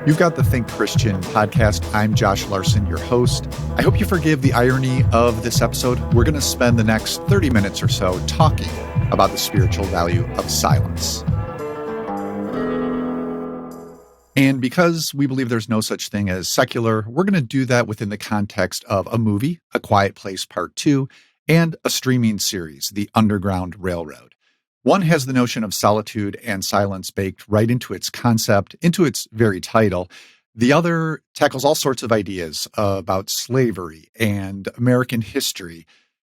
You've got the Think Christian podcast. I'm Josh Larson, your host. I hope you forgive the irony of this episode. We're going to spend the next 30 minutes or so talking about the spiritual value of silence. And because we believe there's no such thing as secular, we're going to do that within the context of a movie, A Quiet Place Part 2, and a streaming series, The Underground Railroad. One has the notion of solitude and silence baked right into its concept, into its very title. The other tackles all sorts of ideas about slavery and American history,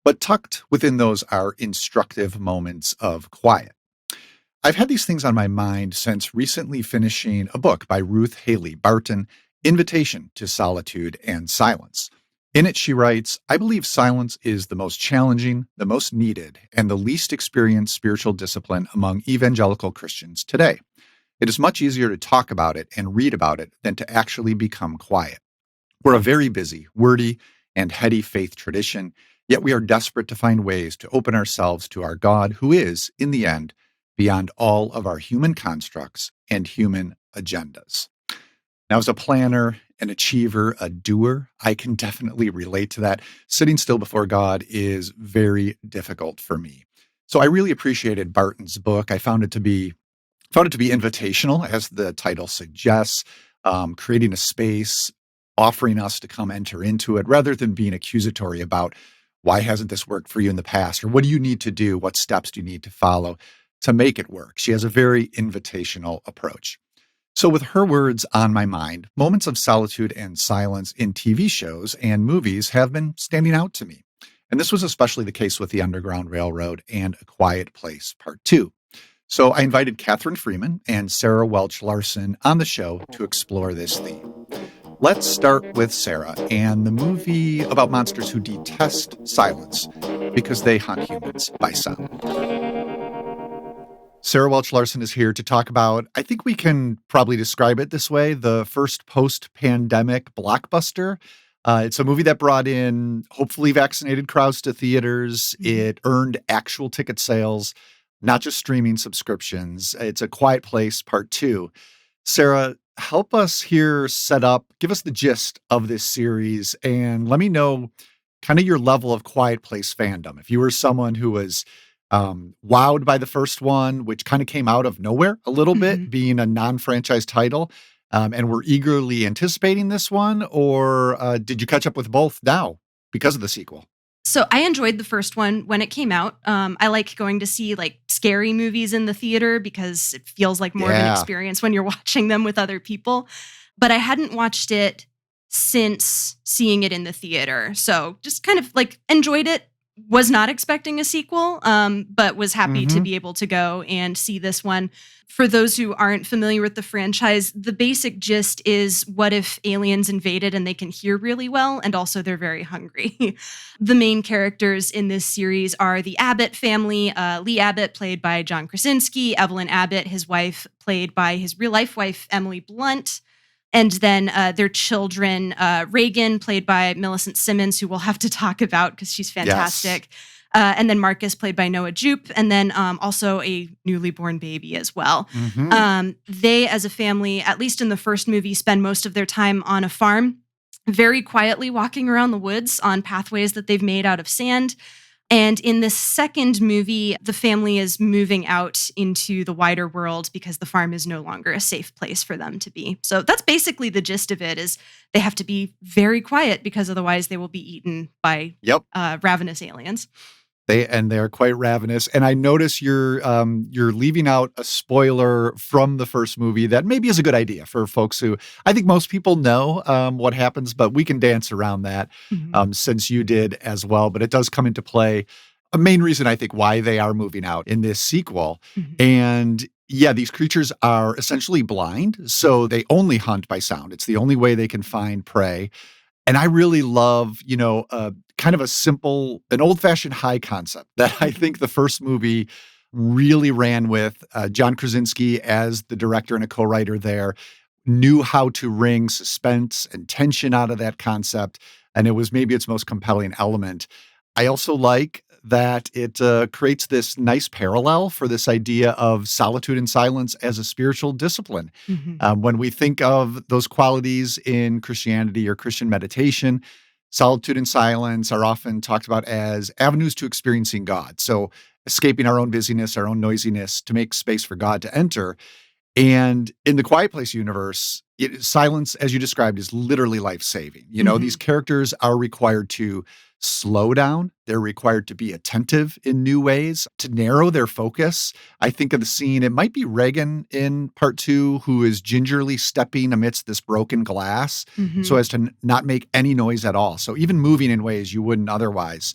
but tucked within those are instructive moments of quiet. I've had these things on my mind since recently finishing a book by Ruth Haley Barton, Invitation to Solitude and Silence. In it, she writes, I believe silence is the most challenging, the most needed, and the least experienced spiritual discipline among evangelical Christians today. It is much easier to talk about it and read about it than to actually become quiet. We're a very busy, wordy, and heady faith tradition, yet we are desperate to find ways to open ourselves to our God, who is, in the end, beyond all of our human constructs and human agendas. Now, as a planner, an achiever, a doer, I can definitely relate to that. Sitting still before God is very difficult for me. So I really appreciated Barton's book. I found it to be invitational, as the title suggests, creating a space, offering us to come enter into it, rather than being accusatory about why hasn't this worked for you in the past, or what do you need to do, what steps do you need to follow to make it work. She has a very invitational approach. So with her words on my mind, moments of solitude and silence in TV shows and movies have been standing out to me. And this was especially the case with The Underground Railroad and A Quiet Place Part 2. So I invited Kathryn Freeman and Sarah Welch Larson on the show to explore this theme. Let's start with Sarah and the movie about monsters who detest silence because they hunt humans by sound. Sarah Welch Larson is here to talk about, I think we can probably describe it this way, the first post-pandemic blockbuster. It's a movie that brought in hopefully vaccinated crowds to theaters. It earned actual ticket sales, not just streaming subscriptions. It's A Quiet Place Part 2. Sarah, help us here set up, give us the gist of this series, and let me know kind of your level of Quiet Place fandom. If you were someone who was wowed by the first one, which kind of came out of nowhere a little bit, being a non-franchise title, and we're eagerly anticipating this one, or did you catch up with both now because of the sequel? So I enjoyed the first one when it came out. I like going to see like scary movies in the theater because it feels like more of an experience when you're watching them with other people. But I hadn't watched it since seeing it in the theater. So just kind of like enjoyed it. Was not expecting a sequel, but was happy to be able to go and see this one. For those who aren't familiar with the franchise, the basic gist is, what if aliens invaded and they can hear really well, and also they're very hungry? The main characters in this series are the Abbott family, Lee Abbott, played by John Krasinski, Evelyn Abbott, his wife, played by his real-life wife, Emily Blunt, and then their children, Reagan, played by Millicent Simmons, who we'll have to talk about because she's fantastic. Yes. And then Marcus, played by Noah Jupe, and then also a newly born baby as well. They, as a family, at least in the first movie, spend most of their time on a farm, very quietly walking around the woods on pathways that they've made out of sand. And in the second movie, the family is moving out into the wider world because the farm is no longer a safe place for them to be. So that's basically the gist of it, is they have to be very quiet because otherwise they will be eaten by ravenous aliens. They're quite ravenous. And I notice you're leaving out a spoiler from the first movie that maybe is a good idea for folks who, I think most people know what happens, but we can dance around that since you did as well. But it does come into play. A main reason, I think, why they are moving out in this sequel. And yeah, these creatures are essentially blind, so they only hunt by sound. It's the only way they can find prey. And I really love, kind of a simple, an old-fashioned high concept that I think the first movie really ran with. John Krasinski, as the director and a co-writer there, knew how to wring suspense and tension out of that concept. And it was maybe its most compelling element. I also like that it creates this nice parallel for this idea of solitude and silence as a spiritual discipline. Mhm. When we think of those qualities in Christianity or Christian meditation, solitude and silence are often talked about as avenues to experiencing God. So, escaping our own busyness, our own noisiness to make space for God to enter. And in the Quiet Place universe, silence, as you described, is literally life-saving. These Mhm. characters are required to slow down. They're required to be attentive in new ways, to narrow their focus. I think of the scene, it might be Reagan in part two, who is gingerly stepping amidst this broken glass so Mhm. as to not make any noise at all. So even moving in ways you wouldn't otherwise.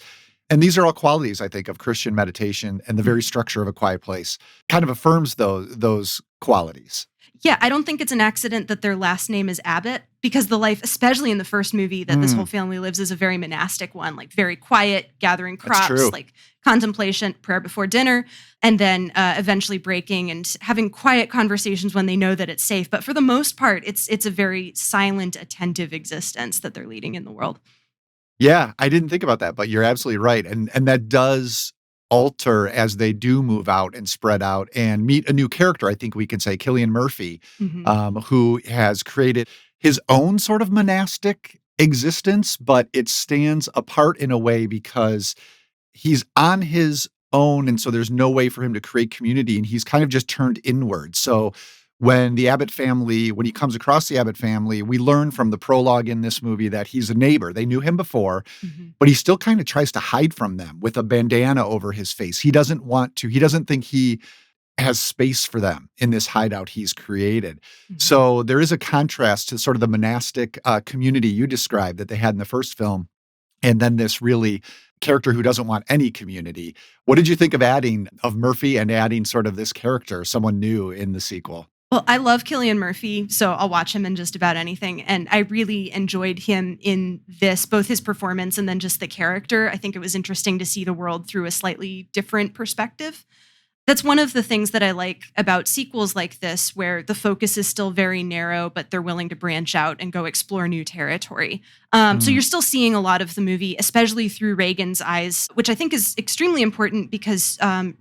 And these are all qualities, I think, of Christian meditation, and the very Mhm. structure of A Quiet Place kind of affirms those qualities. Yeah, I don't think it's an accident that their last name is Abbott because the life, especially in the first movie that this whole Mm, family lives, is a very monastic one, like very quiet, gathering that's crops, true. like contemplation, prayer before dinner, and then eventually breaking and having quiet conversations when they know that it's safe. But for the most part, it's a very silent, attentive existence that they're leading in the world. Yeah, I didn't think about that, but you're absolutely right, and that does alter as they do move out and spread out and meet a new character, I think we can say, Killian Murphy, Hmm. who has created his own sort of monastic existence, but it stands apart in a way because he's on his own, and so there's no way for him to create community, and he's kind of just turned inward. So when he comes across the Abbott family, we learn from the prologue in this movie that he's a neighbor. They knew him before, Hmm. but he still kind of tries to hide from them with a bandana over his face. He doesn't think he has space for them in this hideout he's created. Hmm. So there is a contrast to sort of the monastic community you described that they had in the first film, and then this really character who doesn't want any community. What did you think of Murphy and adding sort of this character, someone new in the sequel? Well, I love Killian Murphy, so I'll watch him in just about anything. And I really enjoyed him in this, both his performance and then just the character. I think it was interesting to see the world through a slightly different perspective. That's one of the things that I like about sequels like this, where the focus is still very narrow, but they're willing to branch out and go explore new territory. So Mm, you're still seeing a lot of the movie, especially through Reagan's eyes, which I think is extremely important because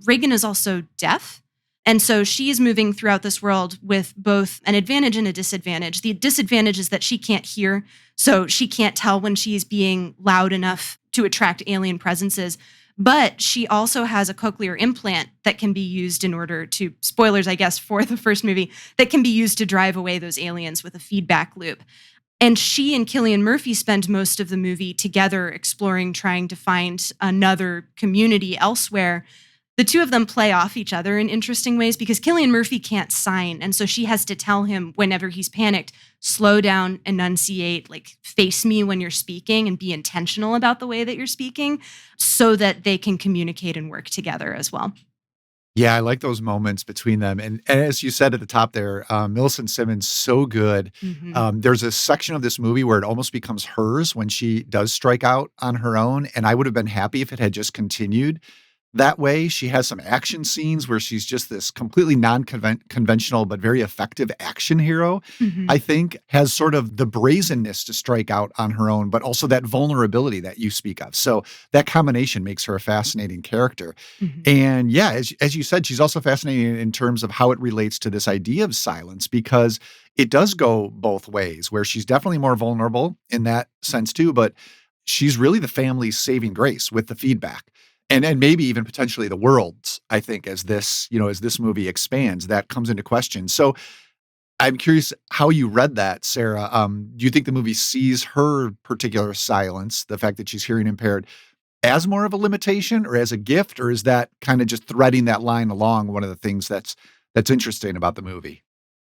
Reagan is also deaf. And so she is moving throughout this world with both an advantage and a disadvantage. The disadvantage is that she can't hear, so she can't tell when she's being loud enough to attract alien presences. But she also has a cochlear implant that can be used in order to, spoilers, I guess, for the first movie, that can be used to drive away those aliens with a feedback loop. And she and Killian Murphy spend most of the movie together exploring, trying to find another community elsewhere. The two of them play off each other in interesting ways because Killian Murphy can't sign. And so she has to tell him whenever he's panicked, slow down, enunciate, like face me when you're speaking and be intentional about the way that you're speaking so that they can communicate and work together as well. yeah, I like those moments between them. And as you said at the top there, Millicent Simmons, so good. Hmm. There's a section of this movie where it almost becomes hers when she does strike out on her own. And I would have been happy if it had just continued that way. She has some action scenes where she's just this completely non-conventional but very effective action hero. Hmm. I think has sort of the brazenness to strike out on her own, but also that vulnerability that you speak of. So that combination makes her a fascinating character. Hmm. And yeah, as you said, she's also fascinating in terms of how it relates to this idea of silence because it does go both ways, where she's definitely more vulnerable in that sense too, but she's really the family's saving grace with the feedback. And maybe even potentially the world's, I think, as this movie expands, that comes into question. So I'm curious how you read that, Sarah. Do you think the movie sees her particular silence, the fact that she's hearing impaired, as more of a limitation or as a gift, or is that kind of just threading that line along one of the things that's interesting about the movie?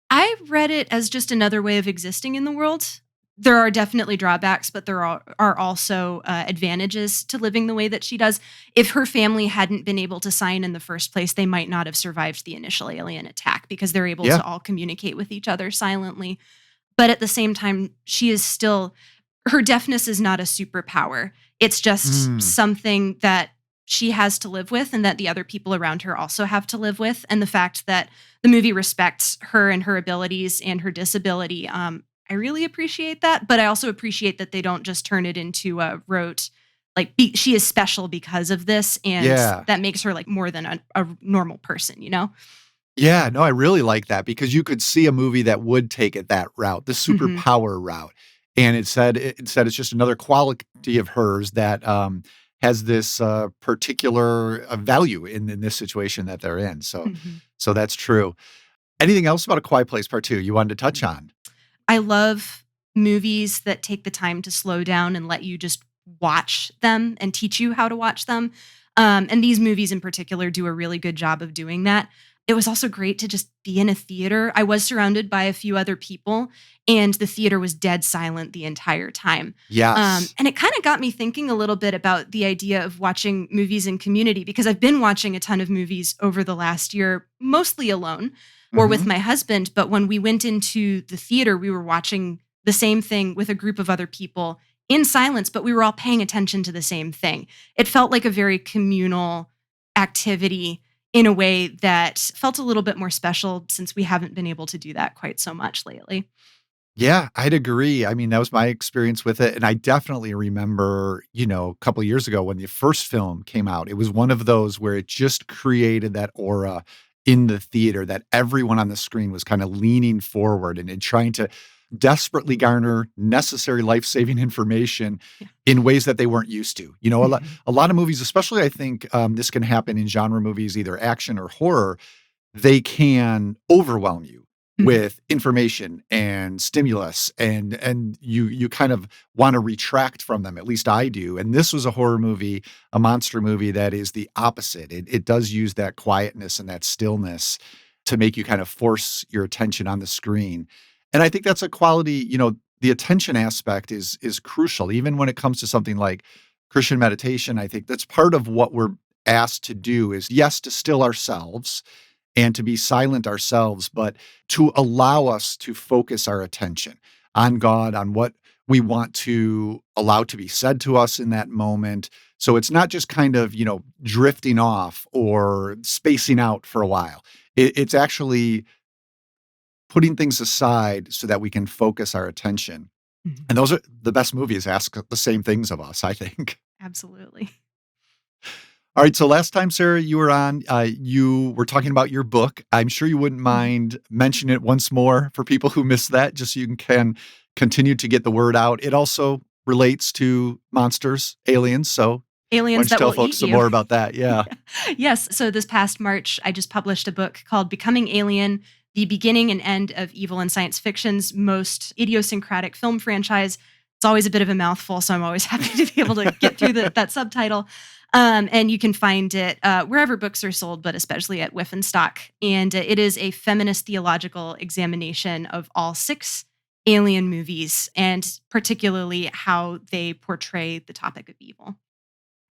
I read it as just another way of existing in the world. There are definitely drawbacks, but there are also advantages to living the way that she does. If her family hadn't been able to sign in the first place, they might not have survived the initial alien attack because they're able Yeah. to all communicate with each other silently. But at the same time, she is still, her deafness is not a superpower. It's just Mm. something that she has to live with and that the other people around her also have to live with. And the fact that the movie respects her and her abilities and her disability, I really appreciate that. But I also appreciate that they don't just turn it into a rote. she is special because of this, and that makes her like more than a normal person, you know? Yeah, no, I really like that because you could see a movie that would take it that route, the Mm-hmm. superpower route. And it said it's just another quality of hers that has this particular value in this situation that they're in. So, Mm-hmm. so that's true. Anything else about A Quiet Place Part 2 you wanted to touch on? I love movies that take the time to slow down and let you just watch them and teach you how to watch them. And these movies in particular do a really good job of doing that. It was also great to just be in a theater. I was surrounded by a few other people, and the theater was dead silent the entire time. Yes. And it kind of got me thinking a little bit about the idea of watching movies in community, because I've been watching a ton of movies over the last year, mostly alone or with my husband. But when we went into the theater, we were watching the same thing with a group of other people in silence, but we were all paying attention to the same thing. It felt like a very communal activity in a way that felt a little bit more special, since we haven't been able to do that quite so much lately. Yeah, I'd agree. I mean, that was my experience with it. And I definitely remember, a couple of years ago when the first film came out, it was one of those where it just created that aura in the theater that everyone on the screen was kind of leaning forward and trying to desperately garner necessary life-saving information in ways that they weren't used to. A lot of movies, especially I think this can happen in genre movies, either action or horror, they can overwhelm you with information and stimulus, and you kind of want to retract from them. At least I do. And this was a horror movie, a monster movie that is the opposite. It does use that quietness and that stillness to make you kind of force your attention on the screen. And I think that's a quality, the attention aspect is crucial, even when it comes to something like Christian meditation. I think that's part of what we're asked to do is, yes, to still ourselves and to be silent ourselves, but to allow us to focus our attention on God, on what we want to allow to be said to us in that moment. So it's not just kind of, drifting off or spacing out for a while. It's actually putting things aside so that we can focus our attention. And those are the best movies ask the same things of us, I think. Absolutely. All right. So last time, Sarah, you were on, you were talking about your book. I'm sure you wouldn't mind mentioning it once more for people who missed that, just so you can continue to get the word out. It also relates to monsters, aliens. So aliens that tell will folks eat some you. more about that. Yeah. Yes. So this past March, I just published a book called Becoming Alien: The Beginning and End of Evil and Science Fiction's Most Idiosyncratic Film Franchise. It's always a bit of a mouthful, so I'm always happy to be able to get through that subtitle. And you can find it wherever books are sold, but especially at Whiff and Stock. And it is a feminist theological examination of all 6 alien movies, and particularly how they portray the topic of evil.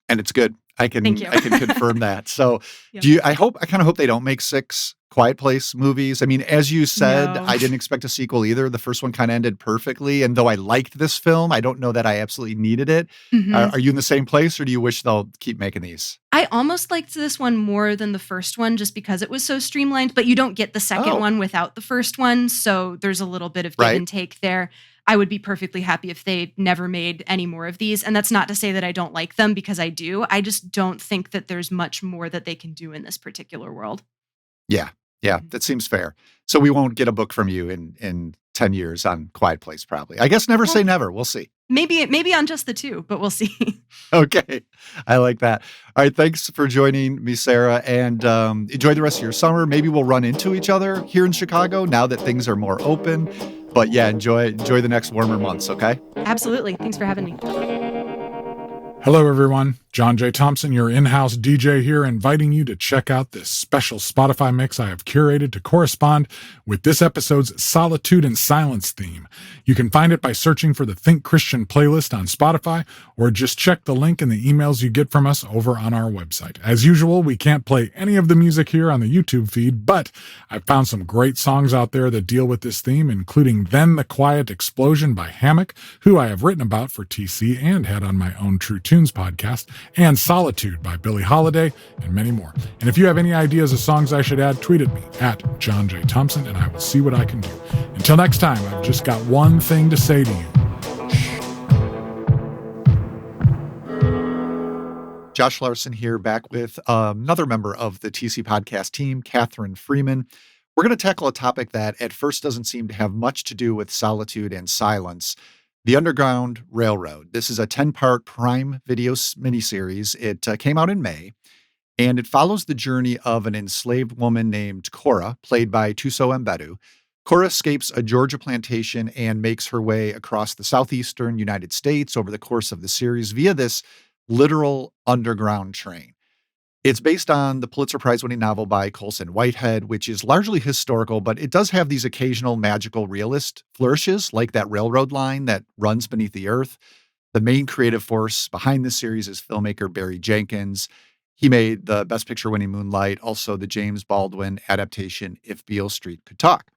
And it's good. I can confirm that. So Yep. I kind of hope they don't make 6 Quiet Place movies. I mean, as you said, No. I didn't expect a sequel either. The first one kind of ended perfectly. And though I liked this film, I don't know that I absolutely needed it. Are you in the same place, or do you wish they'll keep making these? I almost liked this one more than the first one just because it was so streamlined, but you don't get the second one without the first one. So there's a little bit of give and take there. I would be perfectly happy if they never made any more of these. And that's not to say that I don't like them, because I do. I just don't think that there's much more that they can do in this particular world. Yeah. Yeah, that seems fair. So we won't get a book from you in 10 years on Quiet Place, probably. I guess never say never. We'll see. Maybe on just the 2, but we'll see. Okay. I like that. All right. Thanks for joining me, Sarah, and enjoy the rest of your summer. Maybe we'll run into each other here in Chicago now that things are more open. But yeah, enjoy the next warmer months, okay? Absolutely. Thanks for having me. Hello, everyone. John J. Thompson, your in-house DJ here, inviting you to check out this special Spotify mix I have curated to correspond with this episode's Solitude and Silence theme. You can find it by searching for the Think Christian playlist on Spotify, or just check the link in the emails you get from us over on our website. As usual, we can't play any of the music here on the YouTube feed, but I've found some great songs out there that deal with this theme, including Then the Quiet Explosion by Hammock, who I have written about for TC and had on my own True Tunes podcast, and Solitude by Billie Holiday, and many more. And if you have any ideas of songs I should add, tweet at me at John J. Thompson, and I will see what I can do. Until next time, I've just got one thing to say to you. Shh. Josh Larson here, back with another member of the TC podcast team, Kathryn Freeman. We're going to tackle a topic that at first doesn't seem to have much to do with solitude and silence, the Underground Railroad. This is a 10-part Prime Video miniseries. It came out in May, and it follows the journey of an enslaved woman named Cora, played by Tuso Mbedu. Cora escapes a Georgia plantation and makes her way across the southeastern United States over the course of the series via this literal underground train. It's based on the Pulitzer Prize-winning novel by Colson Whitehead, which is largely historical, but it does have these occasional magical realist flourishes, like that railroad line that runs beneath the earth. The main creative force behind this series is filmmaker Barry Jenkins. He made the Best Picture-winning Moonlight, also the James Baldwin adaptation If Beale Street Could Talk.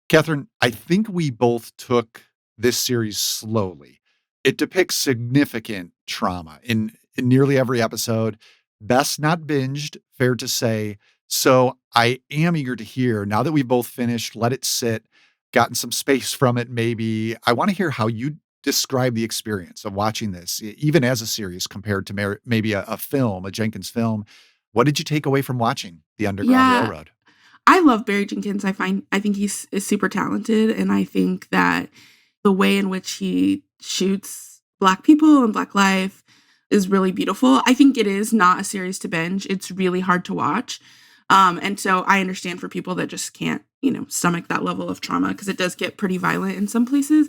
Kathryn, I think we both took this series slowly. It depicts significant trauma in nearly every episode. Best not binged, fair to say. So I am eager to hear, now that we've both finished, let it sit, gotten some space from it maybe, I want to hear how you describe the experience of watching this, even as a series compared to maybe a film, a Jenkins film. What did you take away from watching The Underground Railroad? I love Barry Jenkins. I think he's is super talented, and I think that the way in which he shoots Black people and Black life is really beautiful. I think it is not a series to binge. It's really hard to watch. And so I understand for people that just can't, stomach that level of trauma, because it does get pretty violent in some places.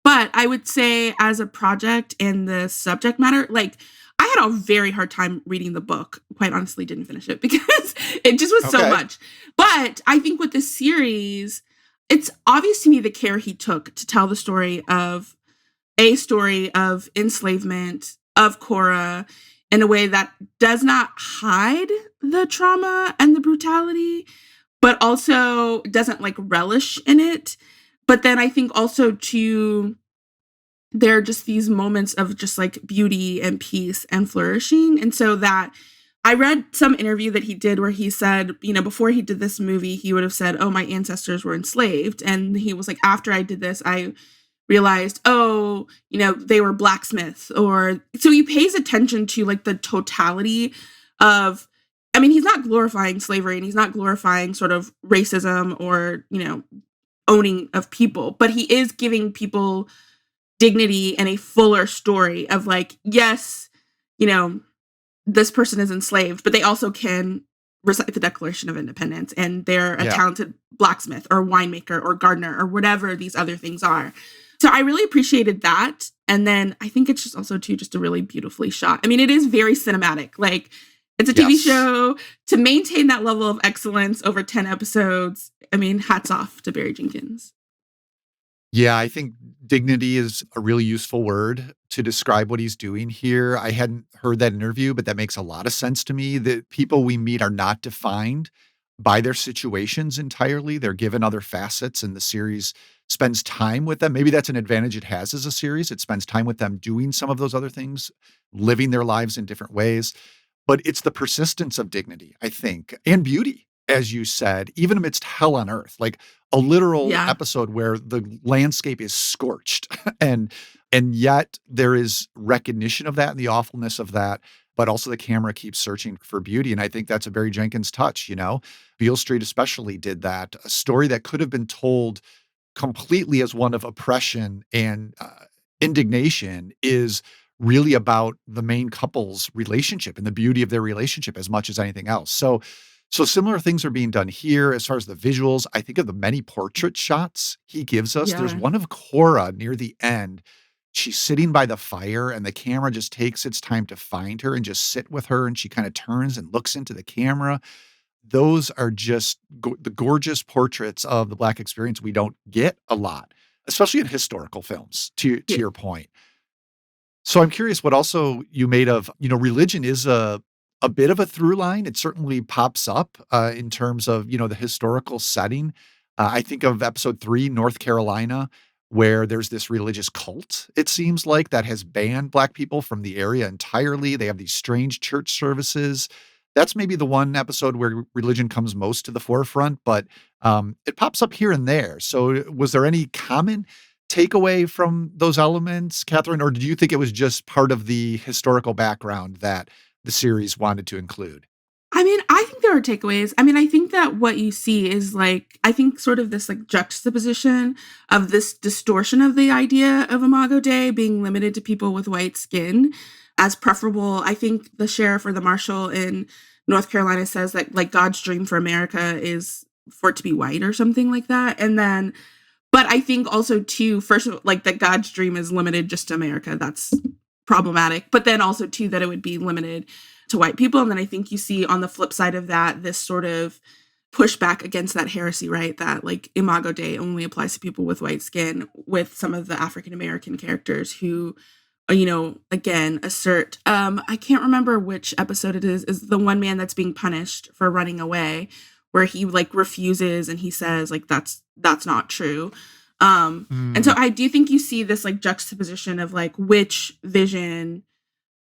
But I would say as a project and the subject matter, I had a very hard time reading the book. Quite honestly, didn't finish it because it just was so much. But I think with this series, it's obvious to me the care he took to tell the story of enslavement of Cora in a way that does not hide the trauma and the brutality, but also doesn't relish in it. But then I think also there are just these moments of just beauty and peace and flourishing. And so that I read some interview that he did where he said, before he did this movie, he would have said, oh, my ancestors were enslaved. And he was like, after I did this, I realized, they were blacksmiths. So he pays attention to the totality of, he's not glorifying slavery and he's not glorifying sort of racism or, owning of people, but he is giving people dignity and a fuller story of yes, this person is enslaved, but they also can recite the Declaration of Independence and they're a talented blacksmith or winemaker or gardener or whatever these other things are. So I really appreciated that. And then I think it's just also just a really beautifully shot. It is very cinematic. It's a TV show. To maintain that level of excellence over 10 episodes, hats off to Barry Jenkins. Yeah, I think dignity is a really useful word to describe what he's doing here. I hadn't heard that interview, but that makes a lot of sense to me. The people we meet are not defined by their situations entirely. They're given other facets, and the series spends time with them. Maybe that's an advantage it has as a series. It spends time with them doing some of those other things, living their lives in different ways. But it's the persistence of dignity, I think, and beauty, as you said, even amidst hell on earth, a literal episode where the landscape is scorched and yet there is recognition of that and the awfulness of that, but also the camera keeps searching for beauty. And I think that's a Barry Jenkins touch, Beale Street especially did that. A story that could have been told completely as one of oppression and indignation is really about the main couple's relationship and the beauty of their relationship as much as anything else. So similar things are being done here as far as the visuals. I think of the many portrait shots he gives us. Yeah. There's one of Cora near the end. She's sitting by the fire and the camera just takes its time to find her and just sit with her. And she kind of turns and looks into the camera. Those are just the gorgeous portraits of the Black experience we don't get a lot, especially in historical films, to your point. So I'm curious what also you made of, religion is a bit of a through line. It certainly pops up in terms of, the historical setting. I think of episode 3, North Carolina, where there's this religious cult, it seems like, that has banned Black people from the area entirely. They have these strange church services. That's maybe the one episode where religion comes most to the forefront, but it pops up here and there. So was there any common takeaway from those elements, Kathryn, or did you think it was just part of the historical background that the series wanted to include? I mean, I think there are takeaways. I mean, I think that what you see is like, I think sort of this like juxtaposition of this distortion of the idea of Imago Dei being limited to people with white skin as preferable. I think the sheriff or the marshal in North Carolina says that like God's dream for America is for it to be white or something like that. And then, but I think also too, first of all, like that God's dream is limited just to America. That's problematic. But then also too, that it would be limited to white people. And then I think you see on the flip side of that, this sort of pushback against that heresy, right? That like Imago Dei only applies to people with white skin, with some of the African-American characters who, you know, again, assert, I can't remember which episode it is the one man that's being punished for running away, where he like refuses and he says like, that's not true. And so I do think you see this like juxtaposition of like which vision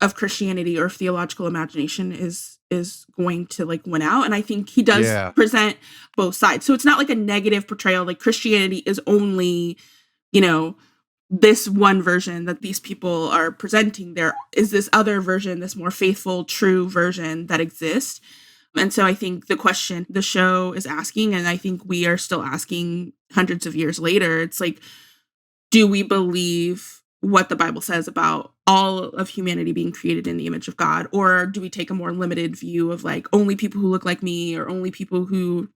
of Christianity or theological imagination is going to like win out. And I think he does present both sides. So it's not like a negative portrayal, like Christianity is only, you know, this one version that these people are presenting. There is this other version, this more faithful, true version that exists. And so I think the question the show is asking, and I think we are still asking hundreds of years later, it's like, do we believe what the Bible says about all of humanity being created in the image of God? Or do we take a more limited view of like only people who look like me or only people who,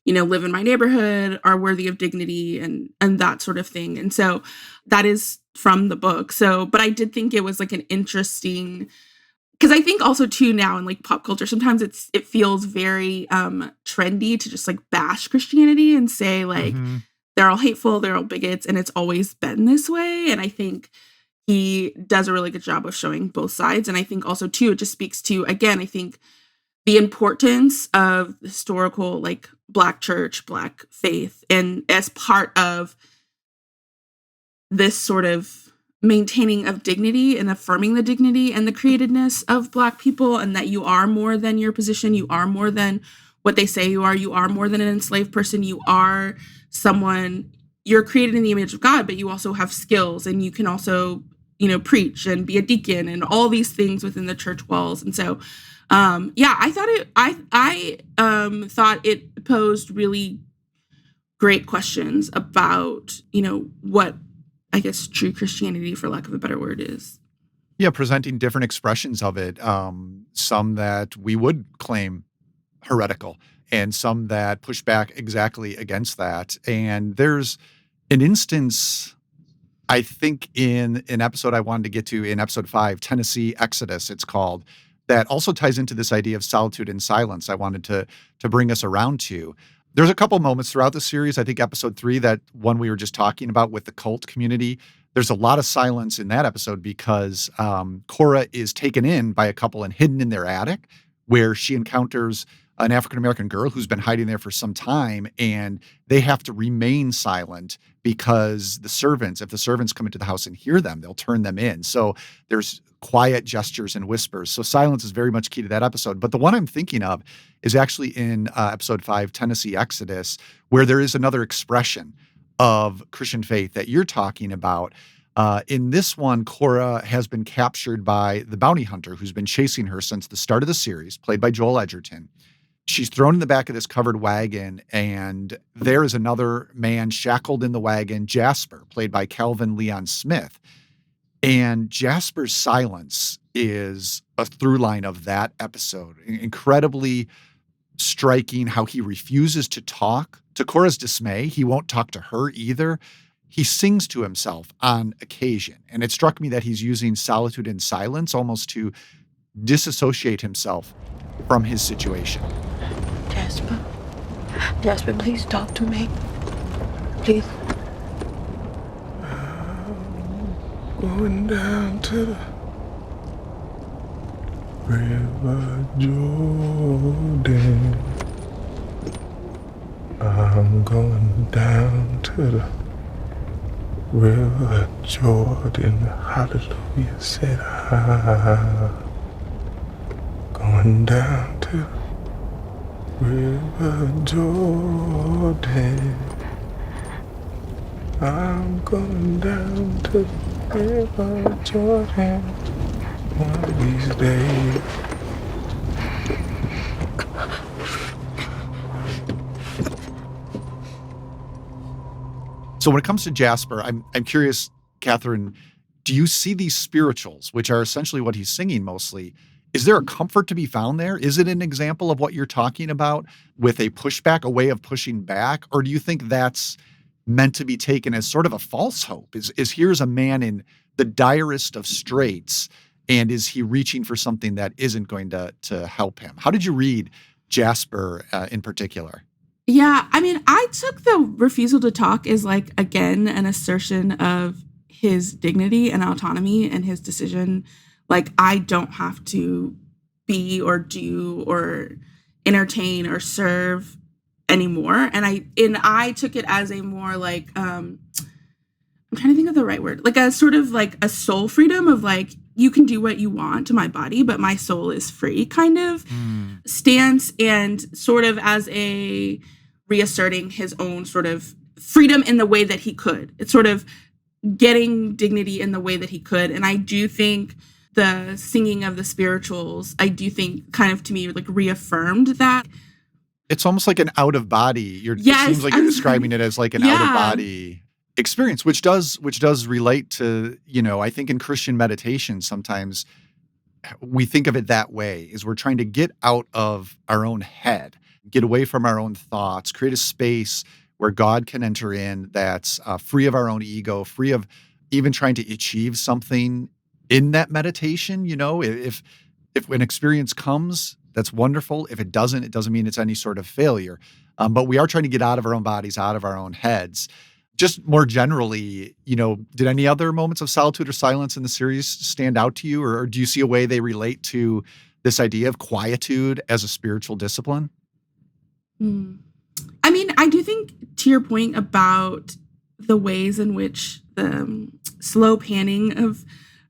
you know, live in my neighborhood are worthy of dignity and that sort of thing. And so that is from the book. So, but I did think it was like an interesting, because I think also too now in like pop culture, sometimes it feels very trendy to just like bash Christianity and say like, they're all hateful, they're all bigots, and it's always been this way. And I think he does a really good job of showing both sides. And I think also, too, it just speaks to, again, I think the importance of historical, like, Black church, Black faith, and as part of this sort of maintaining of dignity and affirming the dignity and the createdness of Black people, and that you are more than your position, you are more than what they say you are more than an enslaved person, you are someone, you're created in the image of God, but you also have skills and you can also, you know, preach and be a deacon and all these things within the church walls. And so, I thought it posed really great questions about, you know, what I guess true Christianity, for lack of a better word, is. Yeah, presenting different expressions of it. Some that we would claim heretical, and some that push back exactly against that. And there's an instance, I think, in an episode I wanted to get to in episode 5, Tennessee Exodus, it's called, that also ties into this idea of solitude and silence I wanted to bring us around to. There's a couple moments throughout the series, I think episode 3, that one we were just talking about with the cult community, there's a lot of silence in that episode because Cora is taken in by a couple and hidden in their attic, where she encounters an African-American girl who's been hiding there for some time, and they have to remain silent because if the servants come into the house and hear them, they'll turn them in. So there's quiet gestures and whispers. So silence is very much key to that episode. But the one I'm thinking of is actually in episode 5, Tennessee Exodus, where there is another expression of Christian faith that you're talking about. In this one, Cora has been captured by the bounty hunter who's been chasing her since the start of the series, played by Joel Edgerton. She's thrown in the back of this covered wagon, and there is another man shackled in the wagon, Jasper, played by Calvin Leon Smith. And Jasper's silence is a through line of that episode. Incredibly striking how he refuses to talk. To Cora's dismay, he won't talk to her either. He sings to himself on occasion. And it struck me that he's using solitude and silence almost to disassociate himself from his situation. Jasper, please talk to me. Please. Going down to the River Jordan. I'm going down to the River Jordan. Hallelujah, said I. Going down to the River Jordan. I'm going down to the River Jordan. one of these days. So when it comes to Jasper, I'm curious, Kathryn, do you see these spirituals, which are essentially what he's singing mostly? Is there a comfort to be found there? Is it an example of what you're talking about with a pushback, a way of pushing back? Or do you think that's meant to be taken as sort of a false hope? Is here's a man in the direst of straits, and is he reaching for something that isn't going to help him? How did you read Jasper in particular? Yeah, I mean, I took the refusal to talk as like, again, an assertion of his dignity and autonomy and his decision. Like, I don't have to be or do or entertain or serve anymore. And I took it as a more like, I'm trying to think of the right word, like a sort of like a soul freedom of like, you can do what you want to my body, but my soul is free kind of stance, and sort of as a reasserting his own sort of freedom in the way that he could. It's sort of getting dignity in the way that he could. And I do think the singing of the spirituals, I do think kind of to me like reaffirmed that. It's almost like an out of body. It seems like you're describing it as like an out of body experience, which does relate to, I think in Christian meditation, sometimes we think of it that way, is we're trying to get out of our own head, get away from our own thoughts, create a space where God can enter in that's free of our own ego, free of even trying to achieve something in that meditation. If an experience comes, that's wonderful. If it doesn't mean it's any sort of failure. But we are trying to get out of our own bodies, out of our own heads. Just more generally, did any other moments of solitude or silence in the series stand out to you? Or do you see a way they relate to this idea of quietude as a spiritual discipline? I mean, I do think, to your point about the ways in which the slow panning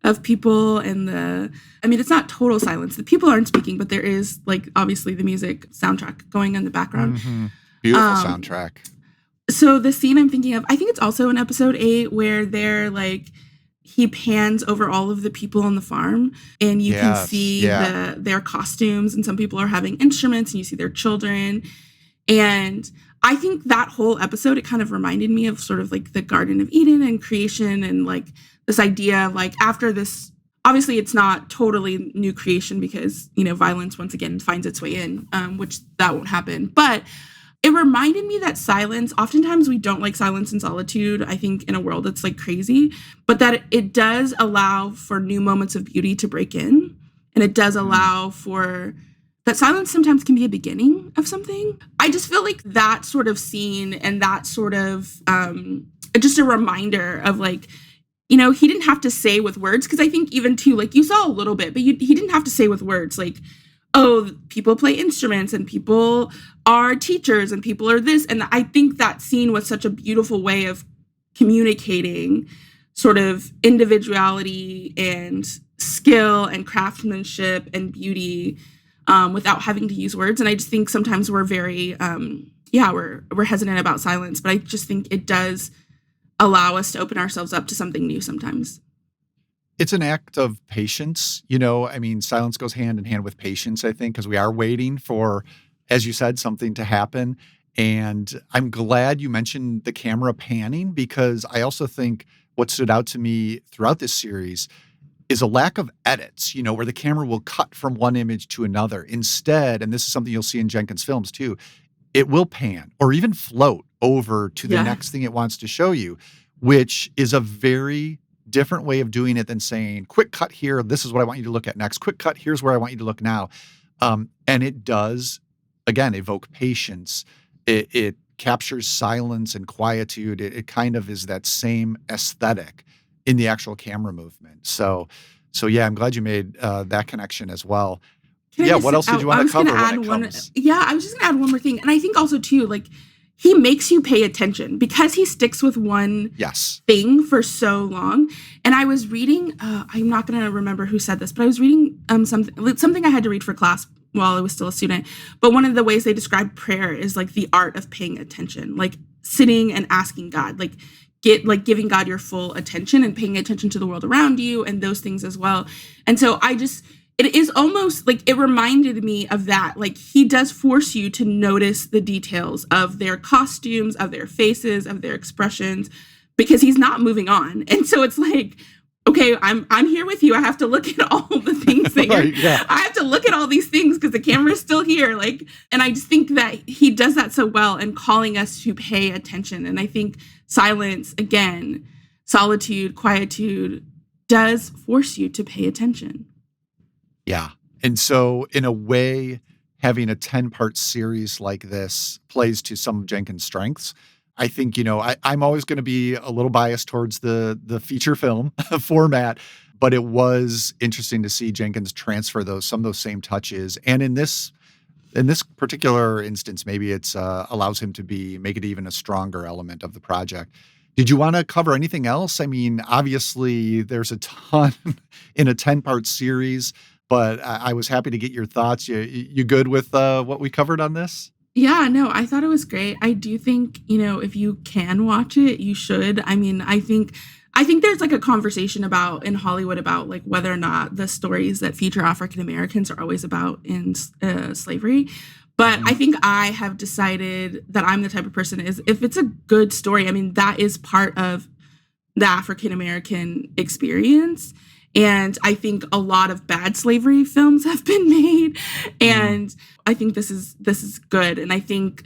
of people and it's not total silence. The people aren't speaking, but there is like obviously the music soundtrack going in the background. Mm-hmm. Beautiful soundtrack. So the scene I'm thinking of, I think it's also in episode 8 where they're like, he pans over all of the people on the farm and you can see their costumes, and some people are having instruments and you see their children. And I think that whole episode, it kind of reminded me of sort of like the Garden of Eden and creation, and like this idea of like after this, obviously it's not totally new creation because, violence once again finds its way in, which that won't happen. But it reminded me that silence, oftentimes we don't like silence and solitude, I think, in a world that's like crazy, but that it does allow for new moments of beauty to break in. And it does allow for that silence sometimes can be a beginning of something. I just feel like that sort of scene and that sort of just a reminder of like, he didn't have to say with words, because I think even too, like you saw a little bit, but he didn't have to say with words like, oh, people play instruments and people are teachers and people are this. And I think that scene was such a beautiful way of communicating sort of individuality and skill and craftsmanship and beauty without having to use words. And I just think sometimes we're very, we're hesitant about silence, but I just think it does allow us to open ourselves up to something new sometimes. It's an act of patience. Silence goes hand in hand with patience, I think, because we are waiting for, as you said, something to happen. And I'm glad you mentioned the camera panning, because I also think what stood out to me throughout this series is a lack of edits, where the camera will cut from one image to another. Instead, and this is something you'll see in Jenkins' films too, it will pan or even float over to the next thing it wants to show you, which is a very different way of doing it than saying, quick cut here, this is what I want you to look at next. Quick cut, here's where I want you to look now. And it does, again, evoke patience. It captures silence and quietude. It kind of is that same aesthetic in the actual camera movement. So yeah, I'm glad you made that connection as well. What else did you want to cover when it comes? I was just going to add one more thing. And I think also too, like, he makes you pay attention because he sticks with one thing for so long. And I was reading, I'm not going to remember who said this, but I was reading something I had to read for class while I was still a student. But one of the ways they describe prayer is like the art of paying attention, like sitting and asking God, like, giving God your full attention and paying attention to the world around you and those things as well. And so it is almost like it reminded me of that. Like he does force you to notice the details of their costumes, of their faces, of their expressions, because he's not moving on. And so it's like, okay, I'm here with you. I have to look at all the things that I have to look at all these things because the camera is still here. Like, and I just think that he does that so well in calling us to pay attention. And I think silence, again, solitude, quietude, does force you to pay attention. Yeah. And so in a way, having a 10-part series like this plays to some of Jenkins' strengths. I think, I'm always going to be a little biased towards the feature film format, but it was interesting to see Jenkins transfer some of those same touches. And in this particular instance, maybe it's allows him to make it even a stronger element of the project. Did you want to cover anything else? I mean, obviously there's a ton in a 10-part series, but I was happy to get your thoughts. You good with what we covered on this? Yeah, no, I thought it was great. I do think, if you can watch it, you should. I mean, I think there's like a conversation in Hollywood about like whether or not the stories that feature African Americans are always about in slavery. But I think I have decided that I'm the type of person if it's a good story, I mean, that is part of the African American experience. And I think a lot of bad slavery films have been made. And I think this is good. And I think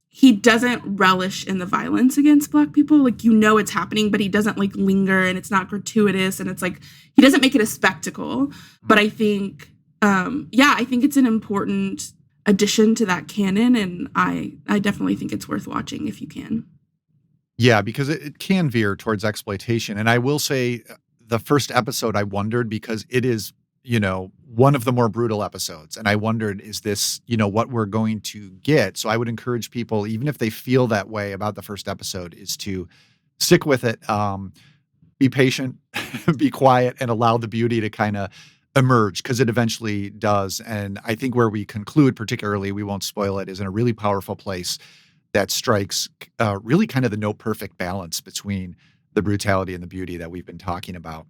he doesn't relish in the violence against Black people. Like, it's happening, but he doesn't like linger, and it's not gratuitous. And it's like, he doesn't make it a spectacle. But I think, I think it's an important addition to that canon. And I definitely think it's worth watching if you can. Yeah, because it can veer towards exploitation. And I will say, the first episode, I wondered, because it is, one of the more brutal episodes. And I wondered, is this, what we're going to get? So I would encourage people, even if they feel that way about the first episode, is to stick with it, be patient, be quiet, and allow the beauty to kind of emerge, because it eventually does. And I think where we conclude, particularly, we won't spoil it, is in a really powerful place that strikes really kind of the no perfect balance between the brutality and the beauty that we've been talking about.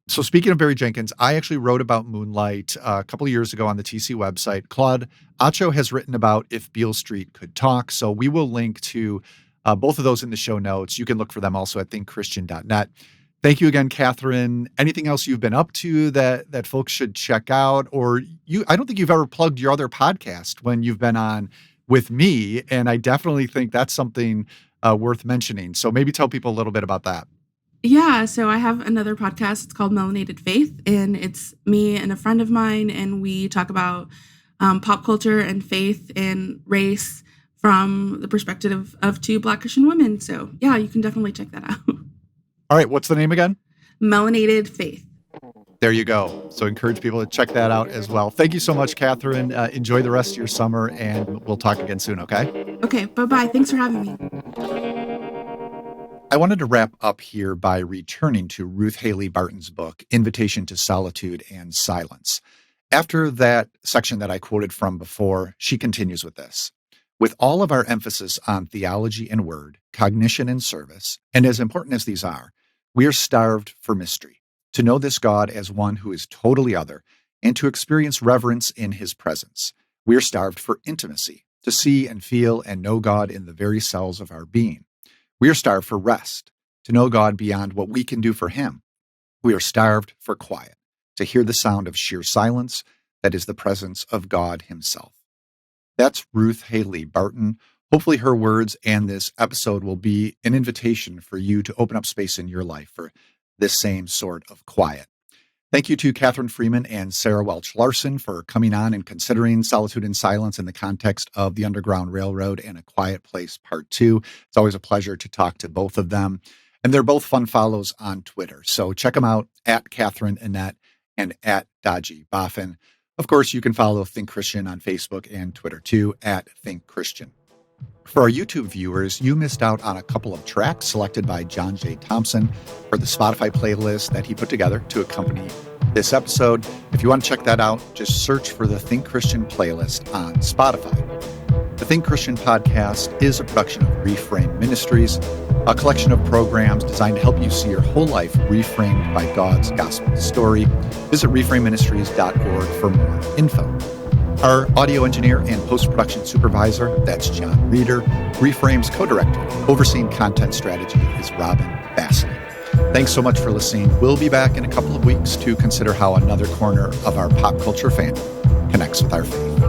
So speaking of Barry Jenkins, I actually wrote about Moonlight a couple of years ago on the TC website. Claude Acho has written about If Beale Street Could Talk. So we will link to both of those in the show notes. You can look for them also at thinkchristian.net. Thank you again, Kathryn. Anything else you've been up to that folks should check out? Or I don't think you've ever plugged your other podcast when you've been on with me. And I definitely think that's something worth mentioning. So maybe tell people a little bit about that. Yeah, so I have another podcast. It's called Melanated Faith, and it's me and a friend of mine, and we talk about pop culture and faith and race from the perspective of two Black Christian women. So yeah, you can definitely check that out. All right, what's the name again? Melanated Faith. There you go. So encourage people to check that out as well. Thank you so much, Kathryn. Enjoy the rest of your summer, and we'll talk again soon, okay? Okay, bye-bye. Thanks for having me. I wanted to wrap up here by returning to Ruth Haley Barton's book, Invitation to Solitude and Silence. After that section that I quoted from before, she continues with this. With all of our emphasis on theology and word, cognition and service, and as important as these are, we are starved for mystery, to know this God as one who is totally other, and to experience reverence in his presence. We are starved for intimacy, to see and feel and know God in the very cells of our being. We are starved for rest, to know God beyond what we can do for him. We are starved for quiet, to hear the sound of sheer silence that is the presence of God himself. That's Ruth Haley Barton. Hopefully her words and this episode will be an invitation for you to open up space in your life for this same sort of quiet. Thank you to Kathryn Freeman and Sarah Welch Larson for coming on and considering Solitude and Silence in the context of the Underground Railroad and A Quiet Place Part 2. It's always a pleasure to talk to both of them. And they're both fun follows on Twitter. So check them out at Kathryn Annette and at Dodgy Boffin. Of course, you can follow Think Christian on Facebook and Twitter too, at Think Christian. For our YouTube viewers, you missed out on a couple of tracks selected by John J. Thompson for the Spotify playlist that he put together to accompany this episode. If you want to check that out, just search for the Think Christian playlist on Spotify. The Think Christian podcast is a production of Reframe Ministries. a collection of programs designed to help you see your whole life reframed by God's gospel story. Visit reframeministries.org for more info. Our audio engineer and post-production supervisor, that's John Reeder. Reframe's co-director, overseeing content strategy, is Robin Bassett. Thanks so much for listening. We'll be back in a couple of weeks to consider how another corner of our pop culture fandom connects with our faith.